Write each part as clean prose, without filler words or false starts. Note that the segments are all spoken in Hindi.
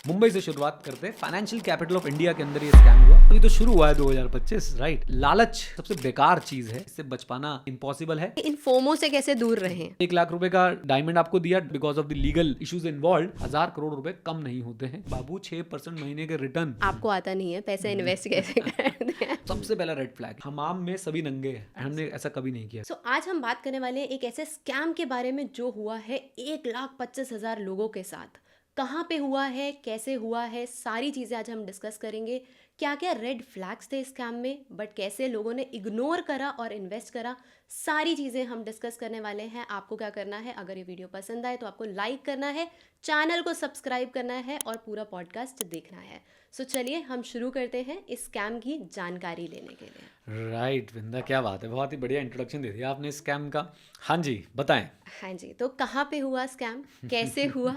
मुंबई से शुरुआत करते हैं। फाइनेंशियल कैपिटल ऑफ इंडिया के अंदर ये स्कैम हुआ। अभी तो शुरू हुआ है 2025, राइट। लालच सबसे बेकार चीज है, इससे बच पाना इम्पॉसिबल है। इन फोमो से कैसे दूर रहें? 1 लाख रुपए का डायमंड आपको दिया, because of the legal issues involve 1000 crore रुपए कम नहीं होते हैं बाबू। 6% महीने के रिटर्न आपको आता नहीं है, पैसे इन्वेस्ट कैसे करते हैं? सबसे पहला रेड फ्लैग। हमाम में सभी नंगे हैं, हमने ऐसा कभी नहीं किया। सो आज हम बात करने वाले हैं एक ऐसे स्कैम के बारे में जो हुआ है 1,25,000 लोगों के साथ। कहाँ पे हुआ है, कैसे हुआ है, सारी चीज़ें आज हम डिस्कस करेंगे। क्या क्या रेड फ्लैग्स थे स्कैम में, बट कैसे लोगों ने इग्नोर करा और इन्वेस्ट करा, सारी चीज़ें हम डिस्कस करने वाले हैं। आपको क्या करना है, अगर ये वीडियो पसंद आए तो आपको लाइक करना है, चैनल को सब्सक्राइब करना है और पूरा पॉडकास्ट देखना है। सो चलिए हम शुरू करते हैं इस स्कैम की जानकारी लेने के लिए। राइट विंदा, क्या बात है, बहुत ही बढ़िया इंट्रोडक्शन दे दिया आपने स्कैम का। हाँ जी बताएं। हाँ जी, तो कहाँ पे हुआ स्कैम, कैसे हुआ,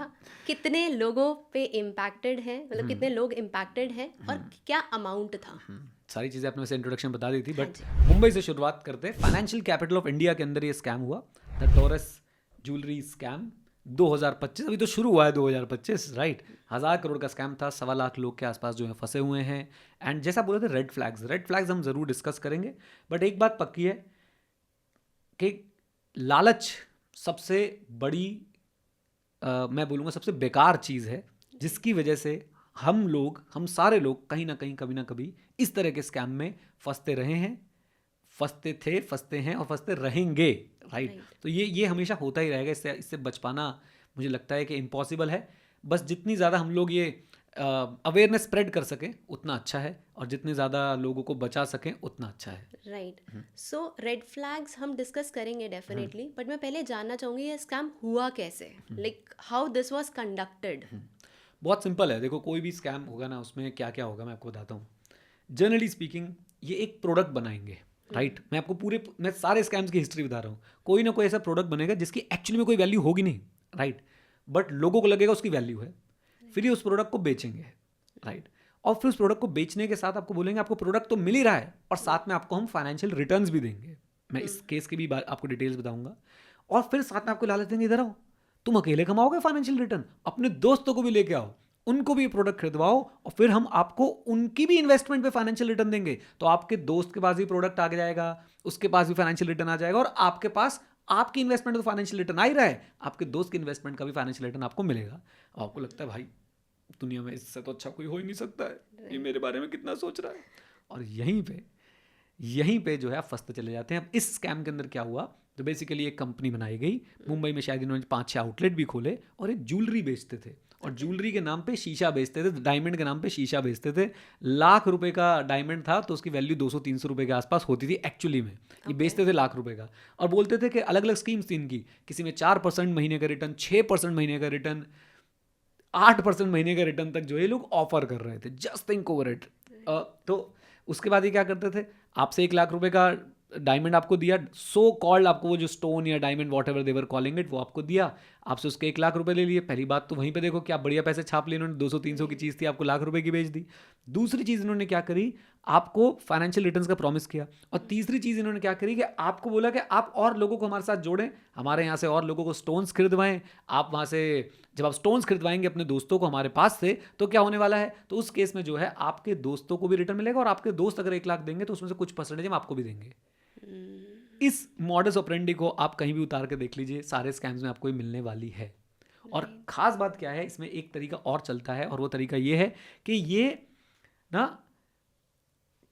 कितने लोगों पे इम्पैक्टेड है, मतलब कितने लोग इम्पैक्टेड हैं और क्या अमाउंट था। सारी चीज़ें आपने वैसे इंट्रोडक्शन बता दी थी, बट मुंबई से शुरुआत करते हैं। फाइनेंशियल कैपिटल ऑफ इंडिया के अंदर ये स्कैम हुआ, द टॉरस ज्वेलरी स्कैम 2025। अभी तो शुरू हुआ है 2025, राइट। 1000 करोड़ का स्कैम था, 1.25 लाख लोग के आसपास जो है फंसे हुए हैं। एंड जैसा बोले थे रेड फ्लैग्स हम जरूर डिस्कस करेंगे, बट एक बात पक्की है कि लालच सबसे बड़ी मैं बोलूँगा सबसे बेकार चीज़ है, जिसकी वजह से हम सारे लोग कहीं ना कहीं कभी ना कभी इस तरह के स्कैम में फंसते रहे हैं, फंसते हैं और फंसते रहेंगे, राइट। तो ये हमेशा होता ही रहेगा। इससे बच पाना मुझे लगता है कि इम्पॉसिबल है। बस जितनी ज़्यादा हम लोग ये अवेयरनेस स्प्रेड कर सकें उतना अच्छा है, और जितने ज़्यादा लोगों को बचा सकें उतना अच्छा है, राइट। सो रेड फ्लैग्स हम डिस्कस करेंगे डेफिनेटली, बट मैं पहले जानना चाहूँगी ये स्कैम हुआ कैसे, like how this was conducted. बहुत सिंपल है। देखो, कोई भी स्कैम होगा ना, उसमें क्या क्या होगा मैं आपको बताता हूँ। जनरली स्पीकिंग ये एक प्रोडक्ट बनाएंगे, राइट। मैं सारे स्कैम्स की हिस्ट्री बता रहा हूँ। कोई ना कोई ऐसा प्रोडक्ट बनेगा जिसकी एक्चुअली में कोई वैल्यू होगी नहीं, राइट, बट लोगों को लगेगा उसकी वैल्यू है। फिर ये उस प्रोडक्ट को बेचेंगे, राइट। और फिर उस प्रोडक्ट को बेचने के साथ आपको बोलेंगे आपको प्रोडक्ट तो मिल ही रहा है और साथ में आपको हम फाइनेंशियल रिटर्न्स भी देंगे। मैं इस केस की भी आपको डिटेल्स बताऊंगा। और फिर साथ में आपको लालच देंगे, इधर आओ, तुम अकेले कमाओगे फाइनेंशियल रिटर्न, अपने दोस्तों को भी लेके आओ, उनको भी प्रोडक्ट खरीदवाओ, और फिर हम आपको उनकी भी इन्वेस्टमेंट पे फाइनेंशियल रिटर्न देंगे। तो आपके दोस्त के पास भी प्रोडक्ट आ जाएगा, उसके पास भी फाइनेंशियल रिटर्न आ जाएगा, और आपके पास आपकी इन्वेस्टमेंट तो फाइनेंशियल रिटर्न आ ही रहा है, आपके दोस्त की इन्वेस्टमेंट का भी फाइनेंशियल रिटर्न आपको मिलेगा। और आपको लगता है भाई दुनिया में इससे तो अच्छा कोई हो ही नहीं सकता है, ये मेरे बारे में कितना सोच रहा है। और यहीं पे जो है आप फंसते चले जाते हैं। अब इस स्कैम के अंदर क्या हुआ, तो बेसिकली एक कंपनी बनाई गई मुंबई में, शायद इन्होंने 5-6 आउटलेट भी खोले, और एक ज्वेलरी बेचते थे, और ज्वेलरी के नाम पे शीशा बेचते थे, डायमंड के नाम पे शीशा बेचते थे। लाख रुपए का डायमंड था तो उसकी वैल्यू 200-300 रुपए के आसपास होती थी एक्चुअली में। ये बेचते थे लाख रुपए का, और बोलते थे कि अलग अलग स्कीम्स थी इनकी, किसी में 4% महीने का रिटर्न, 6% महीने का रिटर्न, 8% महीने का रिटर्न तक जो ये लोग ऑफर कर रहे थे। Just think over it. तो उसके बाद ये क्या करते थे, आपसे 1 लाख रुपए का डायमंड आपको दिया, सो कॉल्ड, आपको वो जो स्टोन या diamond whatever they're calling it, वो आपको दिया, आपसे उसके 1 लाख रुपए ले लिए। पहली बात तो वहीं पे देखो क्या बढ़िया पैसे छाप लिए इन्होंने, 200-300 की चीज़ थी आपको लाख रुपए की बेच दी। दूसरी चीज़ इन्होंने क्या करी, आपको फाइनेंशियल रिटर्न्स का प्रॉमिस किया। और तीसरी चीज़ इन्होंने क्या करी कि आपको बोला कि आप और लोगों को हमारे साथ जोड़ें, हमारे यहाँ से और लोगों को स्टोन्स खरीदवाएं। आप वहाँ से जब आप स्टोन्स खरीदवाएंगे अपने दोस्तों को हमारे पास से, तो क्या होने वाला है, तो उस केस में जो है आपके दोस्तों को भी रिटर्न मिलेगा, और आपके दोस्त अगर 1 लाख देंगे तो उसमें से कुछ परसेंटेज हम आपको भी देंगे। इस मॉडस ऑपरेंडी को आप कहीं भी उतार के देख लीजिए, सारे स्कैम्स में आपको ही मिलने वाली है। और खास बात क्या है, इसमें एक तरीका और चलता है, और वो तरीका ये है कि ये ना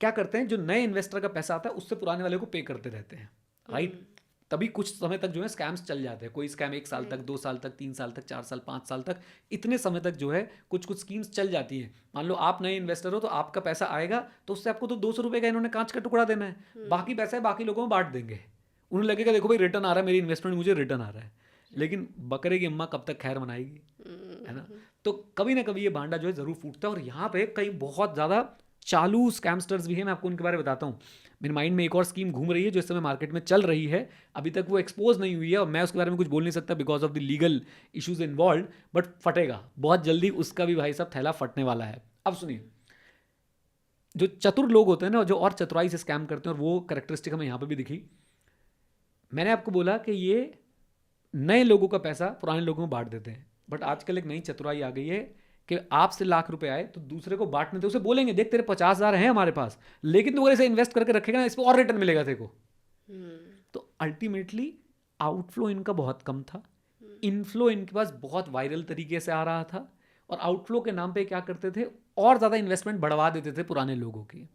क्या करते हैं, जो नए इन्वेस्टर का पैसा आता है उससे पुराने वाले को पे करते रहते हैं, राइट। तभी कुछ समय तक जो है स्कैम्स चल जाते हैं। कोई स्कैम 1 साल तक, 2 साल तक, 3 साल तक, 4 साल, 5 साल तक, इतने समय तक जो है कुछ स्कीम्स चल जाती हैं। मान लो आप नए इन्वेस्टर हो तो आपका पैसा आएगा, तो उससे आपको तो 200 रुपये का इन्होंने कांच का टुकड़ा देना है, बाकी पैसा है बाकी लोगों में बांट देंगे। उन्हें लगेगा देखो भाई रिटर्न आ रहा है, मेरी इन्वेस्टमेंट मुझे रिटर्न आ रहा है, लेकिन बकरे की अम्मा कब तक खैर मनाएगी, है ना। तो कभी ना कभी ये भांडा जो है ज़रूर फूटता है। और यहाँ पे कई बहुत ज़्यादा चालू स्कैमस्टर्स भी हैं, मैं आपको उनके बारे में बताता हूँ। मेरे माइंड में एक और स्कीम घूम रही है जो इस समय मार्केट में चल रही है, अभी तक वो एक्सपोज नहीं हुई है, और मैं उसके बारे में कुछ बोल नहीं सकता because of the legal issues involve, but फटेगा बहुत जल्दी, उसका भी भाई साहब थैला फटने वाला है। अब सुनिए, जो चतुर लोग होते हैं ना, जो और चतुराई से स्कैम करते हैं, और वो कैरेक्टरिस्टिक हमें यहाँ पर भी दिखी। मैंने आपको बोला कि ये नए लोगों का पैसा पुराने लोगों में बांट देते हैं, बट आजकल एक नई चतुराई आ गई है कि आपसे लाख रुपए आए तो दूसरे को बांटने थे, उसे बोलेंगे देख तेरे 50,000 हैं हमारे पास, लेकिन तू अगर इसे इन्वेस्ट करके रखेगा ना इस पर और रिटर्न मिलेगा तेरे को। तो अल्टीमेटली आउटफ्लो इनका बहुत कम था, इनफ्लो इनके पास बहुत वायरल तरीके से आ रहा था, और आउटफ्लो के नाम पे क्या करते थे और ज़्यादा इन्वेस्टमेंट बढ़वा देते थे पुराने लोगों की।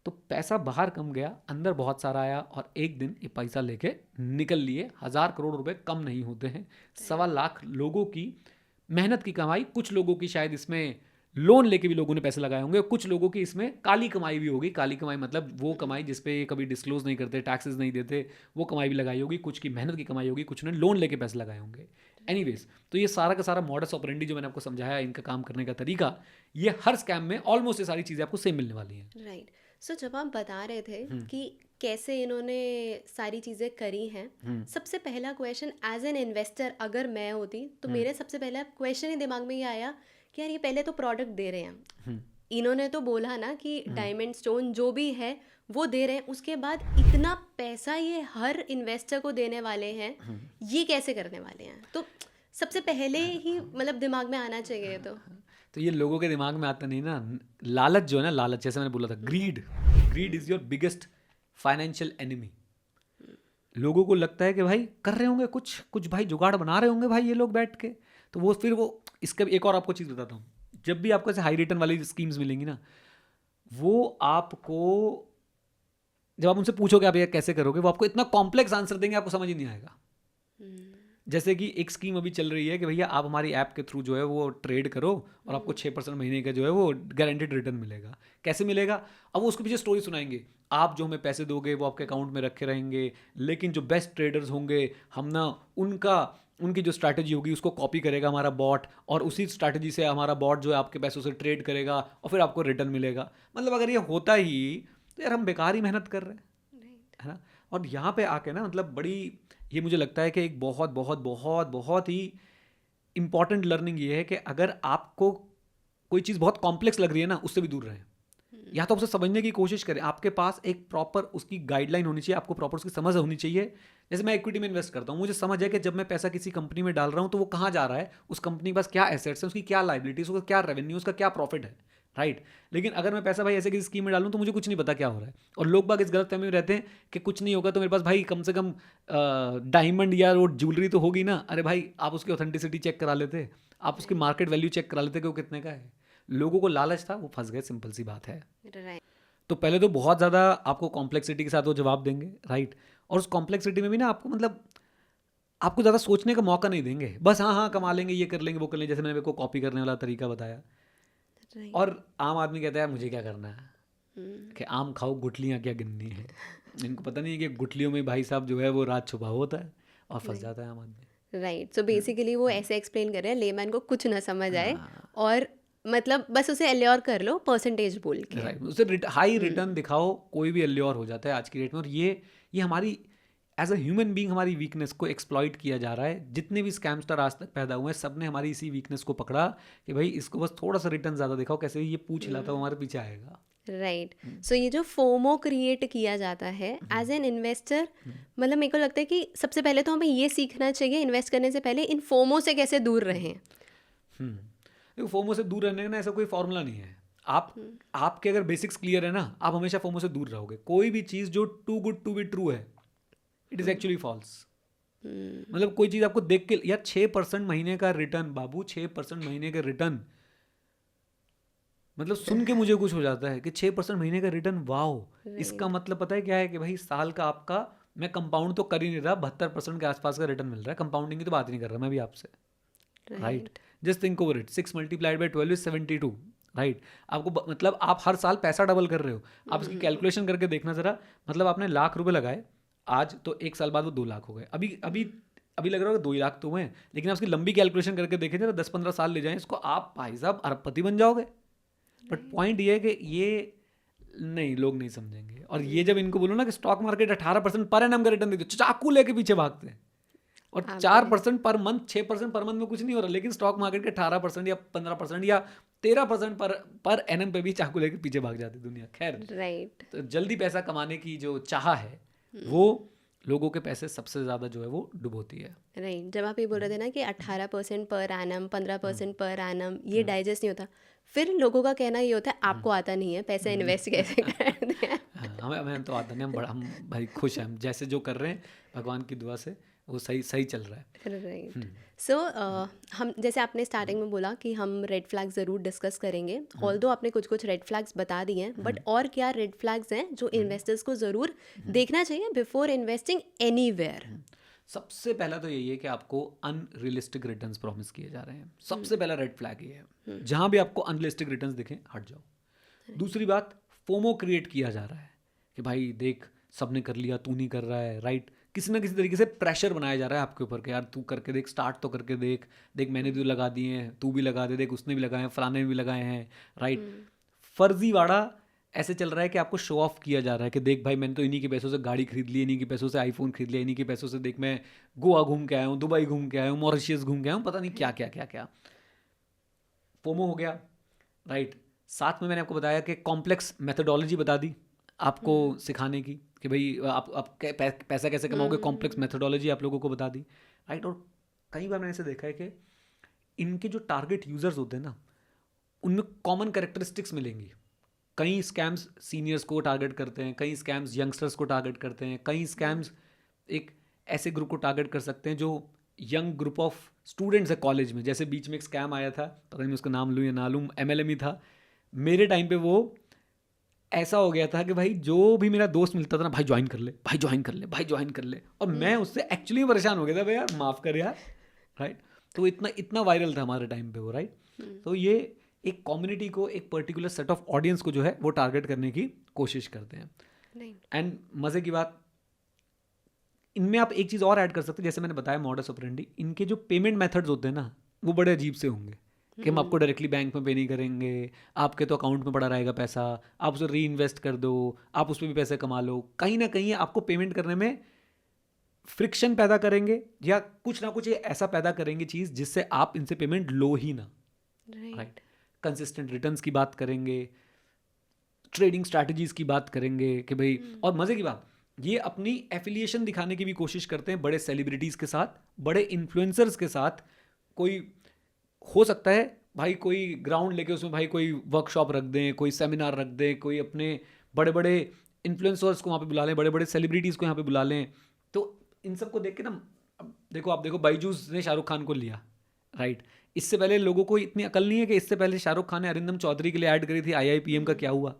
तो पैसा बाहर कम गया, अंदर बहुत सारा आया, और एक दिन ये पैसा लेके निकल लिए। 1,000 करोड़ रुपए कम नहीं होते हैं। 1.25 लाख लोगों की मेहनत की कमाई, कुछ लोगों की शायद इसमें लोन लेके भी लोगों ने पैसे लगाए होंगे, कुछ लोगों की इसमें काली कमाई भी होगी। काली कमाई मतलब वो कमाई जिसपे ये कभी डिस्क्लोज नहीं करते, टैक्सेस नहीं देते, वो कमाई भी लगाई होगी। कुछ की मेहनत की कमाई होगी, कुछ ने लोन लेके पैसे लगाए होंगे। एनीवेज, तो ये सारा का सारा मॉडस ऑपरेंडी जो मैंने आपको समझाया, इनका काम करने का तरीका, ये हर स्कैम में ऑलमोस्ट ये सारी चीज़ें आपको सेम मिलने वाली हैं। राइट। सो जब आप बता रहे थे कि कैसे इन्होंने सारी चीज़ें करी हैं, सबसे पहला क्वेश्चन एज एन इन्वेस्टर अगर मैं होती तो मेरे सबसे पहला क्वेश्चन ही दिमाग में ये आया कि यार ये पहले तो प्रोडक्ट दे रहे हैं, इन्होंने तो बोला ना कि डायमंड स्टोन जो भी है वो दे रहे हैं, उसके बाद इतना पैसा ये हर इन्वेस्टर को देने वाले हैं, ये कैसे करने वाले हैं? तो सबसे पहले ही मतलब दिमाग में आना चाहिए। तो ये लोगों के दिमाग में आता नहीं ना, लालच जो है ना, लालच, जैसे मैंने बोला था, grid is your biggest financial enemy. लोगों को लगता है कि भाई कर रहे होंगे कुछ भाई जुगाड़ बना रहे होंगे भाई ये लोग बैठ के, तो वो फिर वो इसका एक और आपको चीज़ बताता हूँ, जब भी आपको ऐसे हाई रिटर्न वाली स्कीम्स मिलेंगी ना, वो आपको जब आप उनसे पूछोगे आप ये कैसे करोगे, वो आपको इतना कॉम्प्लेक्स आंसर देंगे आपको समझ ही नहीं आएगा। जैसे कि एक स्कीम अभी चल रही है कि भैया आप हमारी ऐप के थ्रू जो है वो ट्रेड करो और आपको 6% महीने का जो है वो गारंटेड रिटर्न मिलेगा। कैसे मिलेगा? अब वो उसके पीछे स्टोरी सुनाएंगे, आप जो हमें पैसे दोगे वो आपके अकाउंट में रखे रहेंगे, लेकिन जो बेस्ट ट्रेडर्स होंगे हम ना उनकी जो स्ट्रैटेजी होगी उसको कॉपी करेगा हमारा बॉट, और उसी स्ट्रैटेजी से हमारा बॉट जो है आपके पैसों से ट्रेड करेगा और फिर आपको रिटर्न मिलेगा। मतलब अगर ये होता ही तो यार हम बेकार ही मेहनत कर रहे हैं, है ना। और यहाँ पे आके ना मतलब बड़ी, ये मुझे लगता है कि एक बहुत बहुत बहुत बहुत ही इंपॉर्टेंट लर्निंग ये है कि अगर आपको कोई चीज़ बहुत कॉम्प्लेक्स लग रही है ना, उससे भी दूर रहें, या तो उसे समझने की कोशिश करें। आपके पास एक प्रॉपर उसकी गाइडलाइन होनी चाहिए, आपको प्रॉपर उसकी समझ होनी चाहिए। जैसे मैं इक्विटी में इन्वेस्ट करता हूँ, मुझे समझ है कि जब मैं पैसा किसी कंपनी में डाल रहा हूँ तो वो कहाँ जा रहा है, उस कंपनी के पास क्या एसेट्स है, उसकी क्या लाइबिलिटीज, उसका क्या रेवेन्यू, उसका क्या प्रॉफिट है, राइट। लेकिन अगर मैं पैसा भाई ऐसे किसी स्कीम में डालूं तो मुझे कुछ नहीं पता क्या हो रहा है, और लोग बाग इस गलत फहमी में रहते हैं कि कुछ नहीं होगा तो मेरे पास भाई कम से कम डायमंड या वो ज्वेलरी तो होगी ना। अरे भाई आप उसकी ऑथेंटिसिटी चेक करा लेते, आप उसकी मार्केट वैल्यू चेक करा लेते कि वो कितने का है। लोगों को लालच था, वो फंस गए, सिंपल सी बात है। तो पहले तो बहुत ज़्यादा आपको कॉम्प्लेक्सिटी के साथ वो जवाब देंगे, राइट। और उस कॉम्प्लेक्सिटी में भी ना आपको मतलब आपको ज़्यादा सोचने का मौका नहीं देंगे, बस हाँ कमा लेंगे, ये कर लेंगे, वो कर लेंगे, जैसे मैंने मेरे को कॉपी करने वाला तरीका बताया। और आम आदमी कहता है मुझे क्या करना है कि आम खाओ गुठलियाँ क्या गिननी है। इनको पता नहीं है कि गुठलियों में भाई साहब जो है वो राज छुपा होता है, और फंस जाता है आम आदमी। राइट। सो बेसिकली वो ऐसे एक्सप्लेन कर रहे हैं लेमैन को कुछ ना समझ आए, और मतलब बस उसे एल्योर कर लो परसेंटेज बोल के, राइट। उसे हाई रिटर्न दिखाओ, कोई भी एल्योर हो जाता है आज की डेट में। और ये हमारी एज अ ह्यूमन बीइंग हमारी वीकनेस को एक्सप्लॉइट किया जा रहा है। जितने भी स्कैमस्टर आज तक पैदा हुए हैं सब ने हमारी इसी वीकनेस को पकड़ा कि भाई इसको बस थोड़ा सा रिटर्न ज़्यादा दिखाओ, कैसे ये पूछ हिलाता वो हमारे पीछे आएगा। राइट। सो ये जो फोमो क्रिएट किया जाता है एज एन इन्वेस्टर, मतलब मेरे को लगता है कि सबसे पहले तो हमें ये सीखना चाहिए इन्वेस्ट करने से पहले इन फोमो से कैसे दूर रहें। देखो फोमो से दूर रहने का ना ऐसा कोई फॉर्मूला नहीं है। आपके अगर बेसिक्स क्लियर है ना, आप हमेशा फोमो से दूर रहोगे। कोई भी चीज़ जो too good to be true है, इट इज़ एक्चुअली फॉल्स। मतलब कोई चीज़ आपको देख के यार 6% महीने का रिटर्न, बाबू 6% महीने का रिटर्न, मतलब सुन के मुझे कुछ हो जाता है कि 6% महीने का रिटर्न, वाओ। इसका मतलब पता है क्या है कि भाई साल का आपका, मैं कंपाउंड तो कर ही नहीं रहा, 72% के आसपास का रिटर्न मिल रहा है। कंपाउंडिंग की तो बात ही नहीं कर रहा मैं भी आपसे, right. Just think over it, 6 × 12 is 72, right. आपको मतलब आप हर साल पैसा डबल कर रहे हो। आप इसकी कैलकुलेशन करके देखना जरा, मतलब आपने लाख रुपए लगाए आज, तो एक साल बाद वो 2 लाख हो गए। अभी लग रहा होगा 2 लाख तो हुए हैं, लेकिन आप उसकी लंबी कैलकुलेशन करके देखें जरा, 10-15 साल ले जाएं इसको, आप भाई साहब अरबपति बन जाओगे। बट पॉइंट ये है कि ये नहीं, लोग नहीं समझेंगे। और ये जब इनको बोलो ना कि स्टॉक मार्केट 18% पर एनम का रिटर्न देती है, चाकू लेके पीछे भागते हैं। और 4% पर मंथ, 6% पर मंथ में कुछ नहीं हो रहा, लेकिन स्टॉक मार्केट के 18% या 15% या 13% पर एनम पे भी चाकू लेके पीछे भाग जाती दुनिया। खैर, राइट। तो जल्दी पैसा कमाने की जो चाह है वो लोगों के पैसे सबसे ज़्यादा जो है वो डुबोती है। राइट, जब आप ये बोल रहे थे ना कि 18% पर एनम, 15% पर एनम, ये डाइजेस्ट नहीं होता, फिर लोगों का कहना ये होता है आपको आता नहीं है, पैसे इन्वेस्ट कैसे करते हैं। हाँ, हमें तो आता नहीं, हम भाई खुश हैं, हम जैसे जो कर रहे हैं भगवान की दुआ से वो सही सही चल रहा है। राइट, सो हम जैसे आपने स्टार्टिंग में बोला कि हम रेड फ्लैग्स ज़रूर डिस्कस करेंगे, ऑल्दो आपने कुछ कुछ रेड फ्लैग्स बता दिए हैं, बट और क्या रेड फ्लैग्स हैं जो इन्वेस्टर्स को ज़रूर देखना चाहिए बिफोर इन्वेस्टिंग एनीवेयर। सबसे पहला तो यही है कि आपको अनरियलिस्टिक रिटर्न्स प्रॉमिस किए जा रहे हैं, सबसे पहला रेड फ्लैग ये है। जहां भी आपको अनरियलिस्टिक रिटर्न्स दिखें हट जाओ। दूसरी बात, फोमो क्रिएट किया जा रहा है कि भाई देख सबने कर लिया तू नहीं कर रहा है, राइट। किसी ना किसी तरीके से प्रेशर बनाया जा रहा है आपके ऊपर कि यार तू करके देख, स्टार्ट तो करके देख, देख मैंने तो लगा दिए हैं, तू भी लगा दे, देख उसने भी लगाए हैं, फलाने ने भी लगाए हैं, राइट। फर्जीवाड़ा ऐसे चल रहा है कि आपको शो ऑफ किया जा रहा है कि देख भाई मैंने तो इन्हीं के पैसों से गाड़ी खरीद ली, इन्हीं के पैसों से आईफोन खरीद लिया, इन्हीं के पैसों से देख मैं गोवा घूम के आया हूँ, दुबई घूम के आया हूँ, मॉरिशियस घूम के आया हूँ, पता नहीं क्या क्या क्या क्या। फोमो हो गया, राइट। साथ में मैंने आपको बताया कि कॉम्प्लेक्स मेथोडोलॉजी बता दी आपको सिखाने की कि भाई आप पैसा कैसे कमाओगे, कॉम्प्लेक्स मेथोडोलॉजी आप लोगों को बता दी, राइट। और कई बार मैंने ऐसे देखा है कि इनके जो टारगेट यूजर्स होते हैं ना उनमें कॉमन कैरेक्टरिस्टिक्स मिलेंगी। कई स्कैम्स सीनियर्स को टारगेट करते हैं, कई स्कैम्स यंगस्टर्स को टारगेट करते हैं, कई स्कैम्स एक ऐसे ग्रुप को टारगेट कर सकते हैं जो यंग ग्रुप ऑफ स्टूडेंट्स है कॉलेज में। जैसे बीच में एक स्कैम आया था, पता नहीं मैं उसका नाम लूँ या ना लूँ, MLM ही था मेरे टाइम पे। वो ऐसा हो गया था कि भाई जो भी मेरा दोस्त मिलता था ना, भाई ज्वाइन कर ले, भाई ज्वाइन कर ले, भाई ज्वाइन कर ले, और मैं उससे एक्चुअली परेशान हो गया था, भाई यार माफ़ कर यार, राइट। तो इतना इतना वायरल था हमारे टाइम पे वो, राइट। तो ये एक कम्युनिटी को, एक पर्टिकुलर सेट ऑफ ऑडियंस को जो है वो टारगेट करने की कोशिश करते हैं। एंड मज़े की बात, इनमें आप एक चीज़ और ऐड कर सकते हैं, जैसे मैंने बताया मॉडस ऑपरेंडी, इनके जो पेमेंट मेथड्स होते हैं ना वो बड़े अजीब से होंगे कि हम आपको डायरेक्टली बैंक में पे नहीं करेंगे, आपके तो अकाउंट में पड़ा रहेगा पैसा, आप उसे री इन्वेस्ट कर दो, आप उस पर भी पैसे कमा लो। कहीं ना कहीं आपको पेमेंट करने में फ्रिक्शन पैदा करेंगे या कुछ ना कुछ ऐसा पैदा करेंगे चीज़ जिससे आप इनसे पेमेंट लो ही ना, राइट। कंसिस्टेंट रिटर्न्स की बात करेंगे, ट्रेडिंग स्ट्रैटेजीज की बात करेंगे कि भाई, और मज़े की बात ये अपनी एफिलिएशन दिखाने की भी कोशिश करते हैं बड़े सेलिब्रिटीज़ के साथ, बड़े इन्फ्लुएंसर्स के साथ। कोई हो सकता है भाई कोई ग्राउंड लेके उसमें भाई कोई वर्कशॉप रख दें, कोई सेमिनार रख दें, कोई अपने बड़े बड़े इन्फ्लुएंसर्स को वहाँ पे बुला लें, बड़े बड़े सेलिब्रिटीज़ को यहाँ पे बुला लें। तो इन सब को देख के ना, अब देखो आप देखो बाईजूस ने शाहरुख खान को लिया, राइट। इससे पहले लोगों को इतनी अकल नहीं है कि इससे पहले शाहरुख खान ने अरिंदम चौधरी के लिए ऐड करी थी, IIPM का क्या हुआ,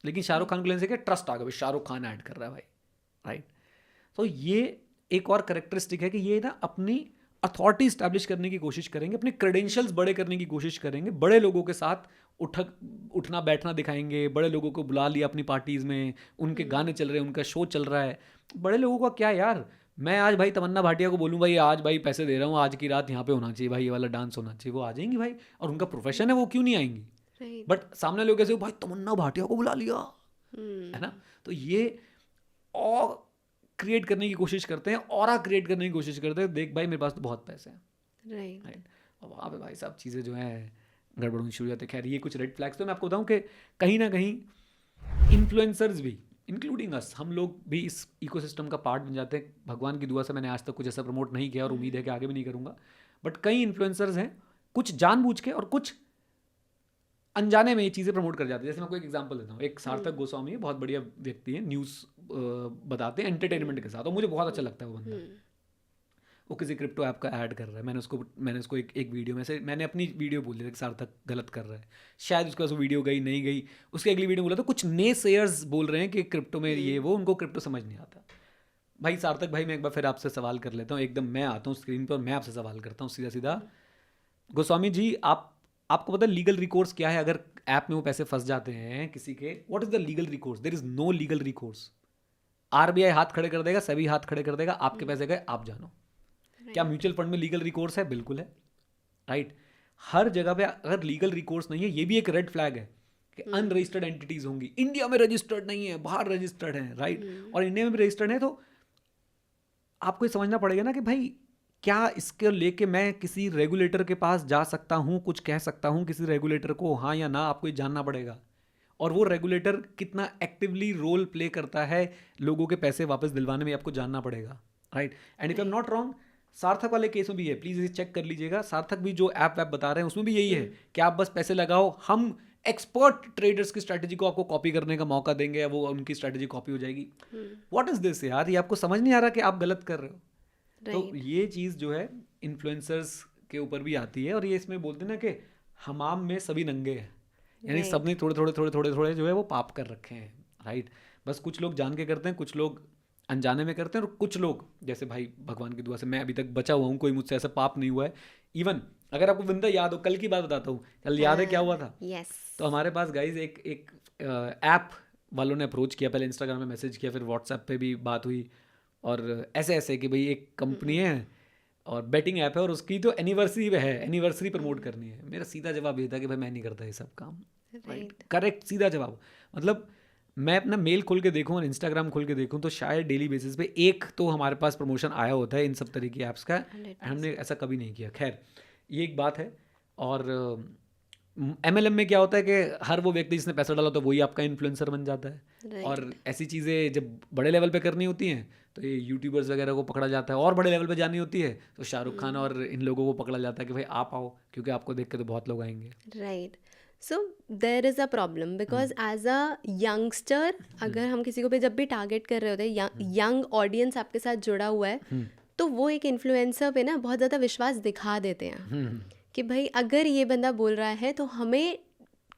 लेकिन शाहरुख खान को लेने से क्या ट्रस्ट आ गया, भाई शाहरुख खान ऐड कर रहा है भाई, राइट। तो ये एक और करेक्टरिस्टिक है कि ये ना अपनी अथॉरिटी स्टैब्लिश करने की कोशिश करेंगे, अपने क्रेडेंशियल्स बड़े करने की कोशिश करेंगे, बड़े लोगों के साथ उठना बैठना दिखाएंगे, बड़े लोगों को बुला लिया अपनी पार्टीज़ में, उनके गाने चल रहे हैं, उनका शो चल रहा है। बड़े लोगों का क्या यार, मैं आज भाई तमन्ना भाटिया को बोलूँ भाई आज भाई पैसे दे रहा हूँ, आज की रात यहाँ पे होना चाहिए भाई, ये वाला डांस होना चाहिए, वो आ जाएंगी भाई, और उनका प्रोफेशन है, वो क्यों नहीं आएंगी। बट सामने लोग ऐसे भाई तमन्ना भाटिया को बुला लिया, है ना। तो ये और क्रिएट करने की कोशिश करते हैं, ऑरा क्रिएट करने की कोशिश करते हैं, देख भाई मेरे पास तो बहुत पैसे हैं, राइट। और वहाँ पे भाई साहब चीज़ें जो हैं गड़बड़ होनी शुरू हो जाती है। खैर ये कुछ रेड फ्लैग्स तो मैं आपको बताऊँ कि कहीं ना कहीं इन्फ्लुएंसर्स भी इंक्लूडिंग अस, हम लोग भी इस इकोसिस्टम का पार्ट बन जाते हैं। भगवान की दुआ से मैंने आज तक कुछ ऐसा प्रमोट नहीं किया और उम्मीद है कि आगे भी नहीं करूँगा, बट कई इन्फ्लुएंसर्स हैं कुछ जानबूझ के और कुछ अनजाने में ये चीज़ें प्रमोट कर जाते हैं। जैसे मैं कोई एक एग्जांपल देता हूँ, एक सार्थक गोस्वामी है, बहुत बढ़िया व्यक्ति है, न्यूज़ बताते हैं एंटरटेनमेंट के साथ, और मुझे बहुत अच्छा लगता है वो बंदा। वो किसी क्रिप्टो ऐप का ऐड कर रहा है, मैंने उसको एक वीडियो में से मैंने अपनी वीडियो बोल दिया कि सार्थक गलत कर रहा है, शायद उसके पास वो वीडियो गई नहीं गई, उसकी अगली वीडियो बोला तो कुछ नए शेयर्स बोल रहे हैं कि क्रिप्टो में ये वो, उनको क्रिप्टो समझ नहीं आता। भाई सार्थक भाई, मैं एक बार फिर आपसे सवाल कर लेता हूँ, एकदम मैं आता हूँ स्क्रीन पर और मैं आपसे सवाल करता हूँ सीधा सीधा। गोस्वामी जी, आपको पता है लीगल रिकोर्स क्या है अगर ऐप में वो पैसे फंस जाते हैं किसी के? What is the legal recourse? There is no legal recourse. RBI हाथ खड़े कर देगा, सभी हाथ खड़े कर देगा, आपके पैसे गए आप जानो। क्या म्यूचुअल फंड में लीगल रिकोर्स है? बिल्कुल है, राइट। हर जगह पे अगर लीगल रिकोर्स नहीं है, ये भी एक रेड फ्लैग है कि अनरजिस्टर्ड एंटिटीज होंगी। इंडिया में रजिस्टर्ड नहीं है, बाहर रजिस्टर्ड है, राइट। और इंडिया में भी रजिस्टर्ड है, तो आपको ये समझना पड़ेगा ना कि भाई क्या इसके लेके मैं किसी रेगुलेटर के पास जा सकता हूँ, कुछ कह सकता हूँ किसी रेगुलेटर को, हाँ या ना, आपको ये जानना पड़ेगा। और वो रेगुलेटर कितना एक्टिवली रोल प्ले करता है लोगों के पैसे वापस दिलवाने में, आपको जानना पड़ेगा, right. And if I am not wrong, सार्थक वाले केस में भी है, प्लीज़ इसे चेक कर लीजिएगा। सार्थक भी जो ऐप वैप बता रहे हैं उसमें भी यही है कि आप बस पैसे लगाओ, हम एक्सपर्ट ट्रेडर्स की स्ट्रैटेजी को आपको कॉपी करने का मौका देंगे या वो उनकी स्ट्रैटेजी कॉपी हो जाएगी। व्हाट इज दिस यार, ये आपको समझ नहीं आ रहा कि आप गलत कर रहे हो। तो ये चीज़ जो है इन्फ्लुएंसर्स के ऊपर भी आती है, और ये इसमें बोलते हैं ना कि हमाम में सभी नंगे हैं, यानी सबने थोड़े थोड़े जो है वो पाप कर रखे हैं, राइट। बस कुछ लोग जान के करते हैं, कुछ लोग अनजाने में करते हैं, और कुछ लोग जैसे भाई भगवान की दुआ से मैं अभी तक बचा हुआ हूँ, कोई मुझसे ऐसा पाप नहीं हुआ है। इवन अगर आपको विंदा याद हो, कल की बात बताता हूँ, कल याद है क्या हुआ था? यस। तो हमारे पास गाइज एक ऐप वालों ने अप्रोच किया, पहले इंस्टाग्राम में मैसेज किया, फिर व्हाट्सएप पे भी बात हुई, और ऐसे ऐसे कि भाई एक कंपनी है और बैटिंग ऐप है और उसकी तो एनिवर्सरी है, एनिवर्सरी प्रमोट करनी है। मेरा सीधा जवाब ये था कि भाई मैं नहीं करता ये सब काम, राइट, करेक्ट सीधा जवाब। मतलब मैं अपना मेल खोल के देखूँ और इंस्टाग्राम खोल के देखूँ तो शायद डेली बेसिस पे एक तो हमारे पास प्रमोशन आया होता है इन सब तरह की ऐप्स का, हमने ऐसा कभी नहीं किया। खैर ये एक बात है। और MLM में क्या होता है कि हर वो व्यक्ति जिसने पैसा डाला तो वही आपका इन्फ्लुएंसर बन जाता है। और ऐसी चीज़ें जब बड़े लेवल पे करनी होती हैं तो ये यूट्यूबर्स वगैरह को पकड़ा जाता है, और बड़े लेवल पे जानी होती है तो शाहरुख खान और इन लोगों को पकड़ा जाता है कि भाई आप आओ, क्योंकि आपको देख के तो बहुत लोग आएंगे, right. So there is a problem because as a youngster, अगर हम किसी को भी जब भी टारगेट कर रहे होते हैं, यंग ऑडियंस आपके साथ जुड़ा हुआ है, तो वो एक इन्फ्लुएंसर पे ना बहुत ज़्यादा विश्वास दिखा देते हैं कि भाई अगर ये बंदा बोल रहा है तो हमें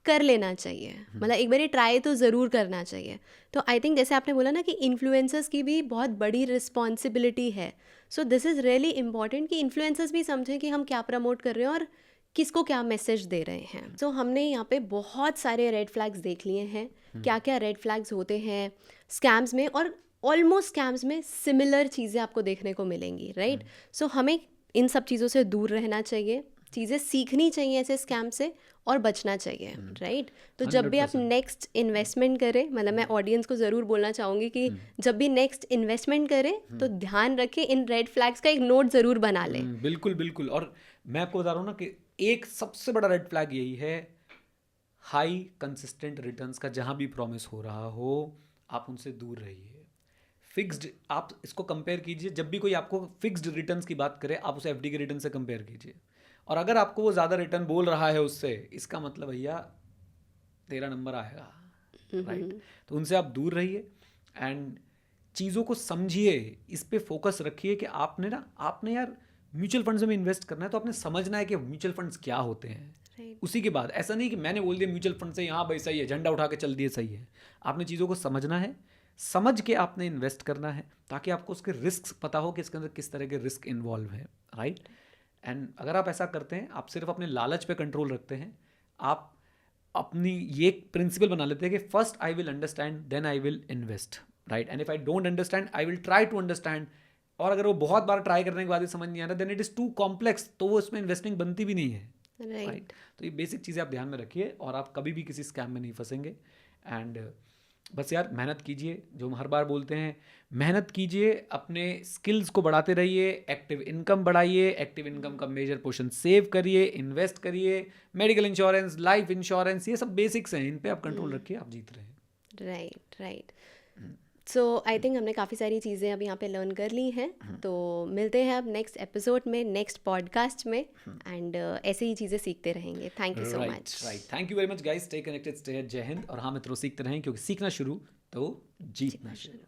कर लेना चाहिए, मतलब एक बार ट्राई तो ज़रूर करना चाहिए। तो आई थिंक जैसे आपने बोला ना कि इन्फ्लुएंसर्स की भी बहुत बड़ी रिस्पॉन्सिबिलिटी है। So this is really important कि इन्फ्लुएंसर्स भी समझें कि हम क्या प्रमोट कर रहे हैं और किसको क्या मैसेज दे रहे हैं। तो हमने यहाँ पे बहुत सारे रेड फ्लैग्स देख लिए हैं, क्या क्या रेड फ्लैग्स होते हैं स्कैम्स में, और ऑलमोस्ट स्कैम्स में सिमिलर चीज़ें आपको देखने को मिलेंगी, राइट। सो हमें इन सब चीज़ों से दूर रहना चाहिए, चीज़ें सीखनी चाहिए ऐसे स्कैम से, और बचना चाहिए, राइट। तो जब भी आप 100%। नेक्स्ट इन्वेस्टमेंट करें, मतलब मैं ऑडियंस को ज़रूर बोलना चाहूँगी कि जब भी नेक्स्ट इन्वेस्टमेंट करें तो ध्यान रखें, इन रेड फ्लैग्स का एक नोट ज़रूर बना लें। बिल्कुल बिल्कुल। और मैं आपको बता रहा हूँ ना कि एक सबसे बड़ा रेड फ्लैग यही है, हाई कंसिस्टेंट रिटर्न्स का जहाँ भी प्रॉमिस हो रहा हो आप उनसे दूर रहिए। फिक्स्ड, आप इसको कंपेयर कीजिए, जब भी कोई आपको फिक्स्ड रिटर्न्स की बात करे आप उसे FD के रिटर्न से कंपेयर कीजिए, और अगर आपको वो ज़्यादा रिटर्न बोल रहा है उससे, इसका मतलब भैया तेरा नंबर आएगा, राइट। तो उनसे आप दूर रहिए एंड चीज़ों को समझिए, इस पे फोकस रखिए कि आपने यार म्यूचुअल फंड्स में इन्वेस्ट करना है तो आपने समझना है कि म्यूचुअल फंड्स क्या होते हैं, उसी के बाद ऐसा नहीं कि मैंने बोल दिया म्यूचुअल फंड से यहाँ भाई सही है, झंडा उठा के चल दिए सही है। आपने चीज़ों को समझना है, समझ के आपने इन्वेस्ट करना है, ताकि आपको उसके रिस्क पता हो कि इसके अंदर किस तरह के रिस्क इन्वॉल्व है, राइट। एंड अगर आप ऐसा करते हैं, आप सिर्फ अपने लालच पे कंट्रोल रखते हैं, आप अपनी ये एक प्रिंसिपल बना लेते हैं कि first I will understand then I will invest, right. And if I don't understand I will try to understand, और अगर वो बहुत बार ट्राई करने के बाद भी समझ नहीं आ रहा then it is too complex, तो वो इसमें इन्वेस्टिंग बनती भी नहीं है, राइट। तो ये बेसिक चीज़ें आप ध्यान में रखिए और आप कभी भी किसी स्कैम में नहीं फंसेंगे। एंड बस यार मेहनत कीजिए, जो हम हर बार बोलते हैं, मेहनत कीजिए, अपने स्किल्स को बढ़ाते रहिए, एक्टिव इनकम बढ़ाइए, एक्टिव इनकम का मेजर पोर्शन सेव करिए, इन्वेस्ट करिए, मेडिकल इंश्योरेंस, लाइफ इंश्योरेंस, ये सब बेसिक्स हैं, इन पे आप कंट्रोल रखिए, आप जीत रहे हैं। Right, right. So I think हमने काफ़ी सारी चीज़ें अब यहाँ पे लर्न कर ली हैं, तो मिलते हैं अब नेक्स्ट एपिसोड में, नेक्स्ट पॉडकास्ट में, एंड ऐसे ही चीज़ें सीखते रहेंगे। Thank you so much. Right, thank you very much guys, stay connected, stay जय हिंद। और हाँ मित्रों, सीखते रहें, क्योंकि सीखना शुरू तो जीतना शुरू।